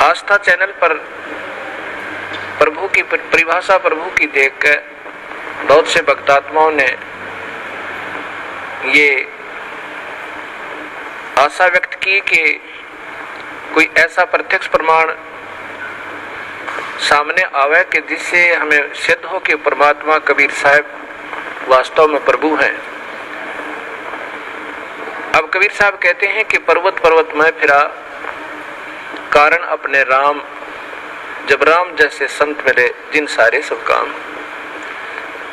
आस्था channel पर प्रभु की परिभाषा प्रभु की देखकर बहुत से भक्तात्माओं ने ये आशा व्यक्त की कि कोई ऐसा प्रत्यक्ष प्रमाण सामने आवे कि जिससे हमें सिद्ध हो कि परमात्मा कबीर साहब वास्तव में प्रभु हैं। अब कबीर साहब कहते हैं कि पर्वत पर्वत में फिरा कारण अपने राम, जब राम जैसे संत मिले जिन सारे सब काम।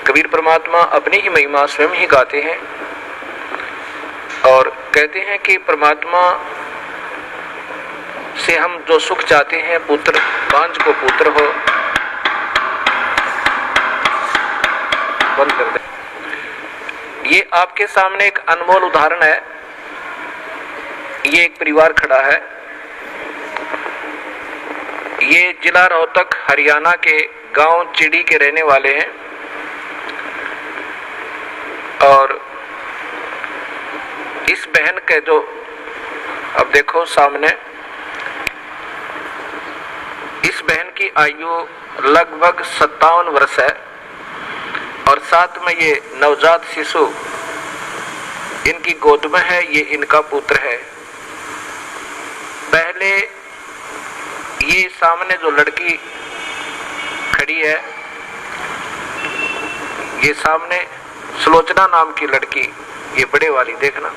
कबीर परमात्मा अपनी ही महिमा स्वयं ही गाते हैं और कहते हैं कि परमात्मा से हम जो सुख चाहते हैं, पुत्र बांझ को पुत्र हो, बंद कर दे। ये आपके सामने एक अनमोल उदाहरण है। ये एक परिवार खड़ा है। ये जिला रोहतक हरियाणा के गांव चिड़ी के रहने वाले हैं और इस बहन के जो अब देखो सामने, इस बहन की आयु लगभग 57 वर्ष है और साथ में ये नवजात शिशु इनकी गोद में है। ये इनका पुत्र है। पहले ये सामने जो लड़की खड़ी है, ये सामने सुलोचना नाम की लड़की, ये बड़े वाली देखना,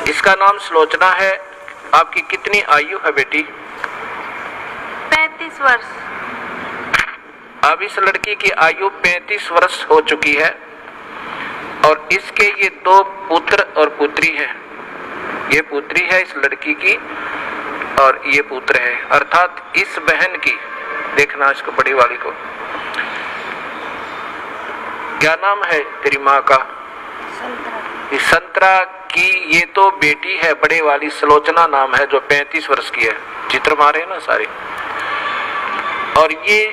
इसका नाम सुलोचना है। आपकी कितनी आयु है बेटी? 35 वर्ष। अब इस लड़की की आयु 35 वर्ष हो चुकी है और इसके ये 2 पुत्र और पुत्री हैं। ये पुत्री है इस लड़की की और ये पुत्र है, अर्थात इस बहन की, देखना इसको बड़ी वाली को, क्या नाम है तेरी माँ का? संतरा की ये तो बेटी है, बड़े वाली सुलोचना नाम है, जो 35 वर्ष की है। चित्र मारे ना सारे। और ये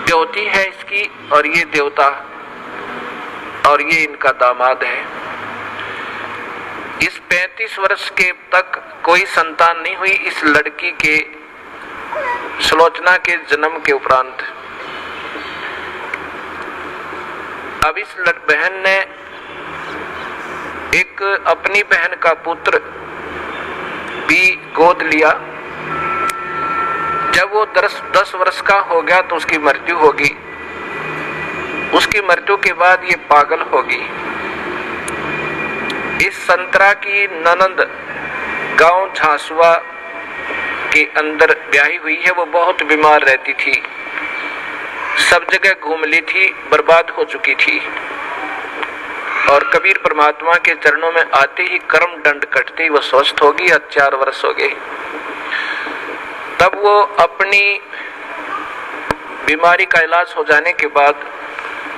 देवती है इसकी और ये देवता, और ये इनका दामाद है। इस 35 वर्ष के तक कोई संतान नहीं हुई इस लड़की के, सुलोचना के जन्म के उपरांत। अब इस बहन ने एक अपनी बहन का पुत्र भी गोद लिया। जब वो 10 वर्ष का हो गया तो उसकी मृत्यु होगी। उसकी मृत्यु के बाद ये पागल होगी। इस संतरा की ननंद गांव झांसुआ के अंदर ब्याही हुई है। वो बहुत बीमार रहती थी, सब जगह घूम ली थी, बर्बाद हो चुकी थी और कबीर परमात्मा के चरणों में आते ही कर्म दंड कटते ही वो स्वस्थ होगी। 4 वर्ष हो गए। तब वो अपनी बीमारी का इलाज हो जाने के बाद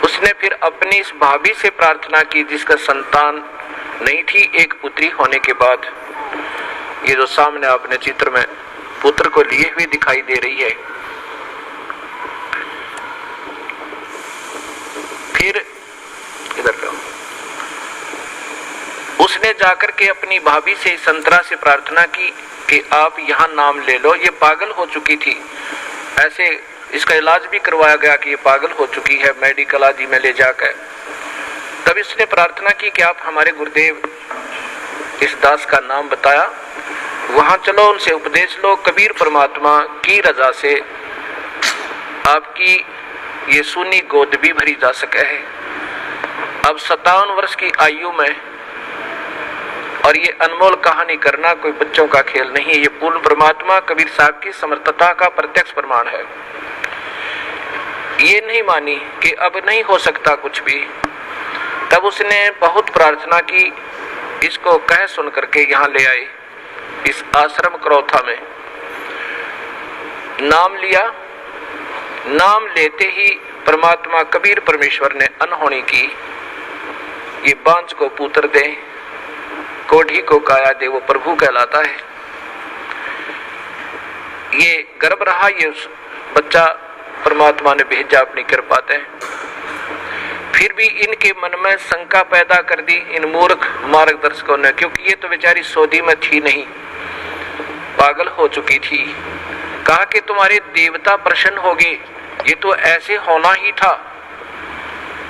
उसने फिर अपनी इस भाभी से प्रार्थना की जिसका संतान नहीं थी। एक पुत्री होने के बाद ये जो सामने आपने चित्र में पुत्र को लिए हुए दिखाई दे रही है। फिर इधर पे उसने जाकर के अपनी भाभी से, संतरा से प्रार्थना की कि आप यहाँ नाम ले लो। ये पागल हो चुकी थी, ऐसे इसका इलाज भी करवाया गया कि ये पागल हो चुकी है, मेडिकल आदि में ले जाकर। तब इसने प्रार्थना की कि आप हमारे गुरुदेव इस दास का नाम बताया, वहां चलो, उनसे उपदेश लो। कबीर परमात्मा की रजा से आपकी ये सुनी गोद भी भरी जा सके है। अब 57 वर्ष की आयु में, और ये अनमोल कहानी करना कोई बच्चों का खेल नहीं है। ये पूर्ण परमात्मा कबीर साहब की समर्थता का प्रत्यक्ष प्रमाण है। ये नहीं मानी कि अब नहीं हो सकता कुछ भी। तब उसने बहुत प्रार्थना की, इसको कह सुन करके यहाँ ले आए इस आश्रम करौथा में। नाम लिया। नाम लेते ही परमात्मा कबीर परमेश्वर ने अनहोनी की। ये बांझ को पुत्र दे, कोढ़ी को काया दे, वो प्रभु कहलाता है। ये गर्भ रहा, ये बच्चा परमात्मा ने भेजा अपनी कृपा से। फिर भी इनके मन में शंका पैदा कर दी इन मूर्ख मार्गदर्शकों ने, क्योंकि ये तो बेचारी सऊदी में थी नहीं, पागल हो चुकी थी। कहा कि तुम्हारे देवता प्रसन्न हो गए, ये तो ऐसे होना ही था।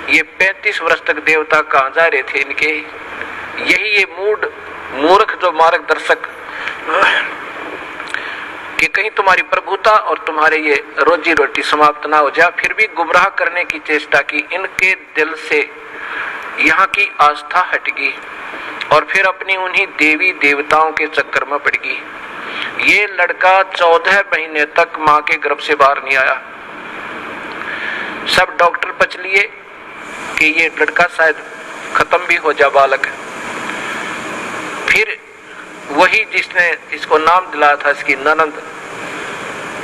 ये 35 वर्ष तक देवता कहाँ जा रहे थे इनके। यही ये मूर्ख जो मार्गदर्शक कि कहीं तुम्हारी प्रभुता और तुम्हारे ये रोजी रोटी समाप्त ना हो जाए, फिर भी गुमराह करने की चेष्टा की। इनके दिल से यहाँ की आस्था हट गई और फिर अपनी उन्हीं देवी देवताओं के चक्कर में पड़ गई। ये लड़का 14 महीने तक मां के गर्भ से बाहर नहीं आया। सब डॉक्टर पच लिए कि ये लड़का शायद खत्म भी हो जा बालक। फिर वही जिसने इसको नाम दिलाया था, इसकी ननद,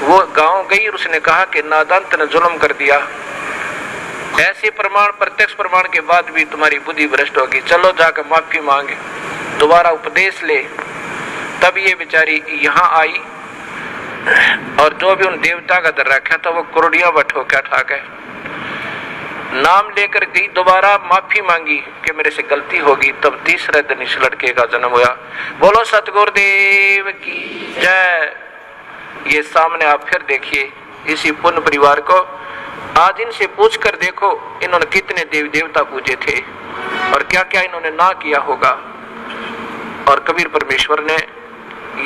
वो गांव गई और उसने कहा कि नादान ने जुल्म कर दिया। ऐसे प्रमाण, प्रत्यक्ष प्रमाण के बाद भी तुम्हारी बुद्धि भ्रष्ट होगी, चलो जाकर माफी मांगे, दोबारा उपदेश ले। तब ये बेचारी यहाँ आई और जो भी उन देवता का दर रखा था वो कुर्डिया बट होकर उठा गए, नाम लेकर गई, दोबारा माफी मांगी कि मेरे से गलती होगी। तब तीसरे दिन इस लड़के का जन्म हुआ। बोलो सतगुरुदेव की जय। ये सामने आप फिर देखिए इसी पुण्य परिवार को। आज इनसे पूछ कर देखो इन्होंने कितने देवी देवता पूजे थे और क्या क्या इन्होंने ना किया होगा। और कबीर परमेश्वर ने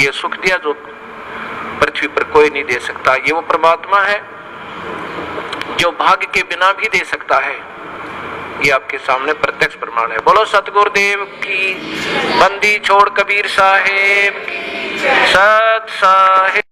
ये सुख दिया जो पृथ्वी पर कोई नहीं दे सकता। ये वो परमात्मा है जो भाग्य के बिना भी दे सकता है। ये आपके सामने प्रत्यक्ष प्रमाण है। बोलो सतगुरुदेव की। बंदी छोड़ कबीर साहेब की। सत साहेब।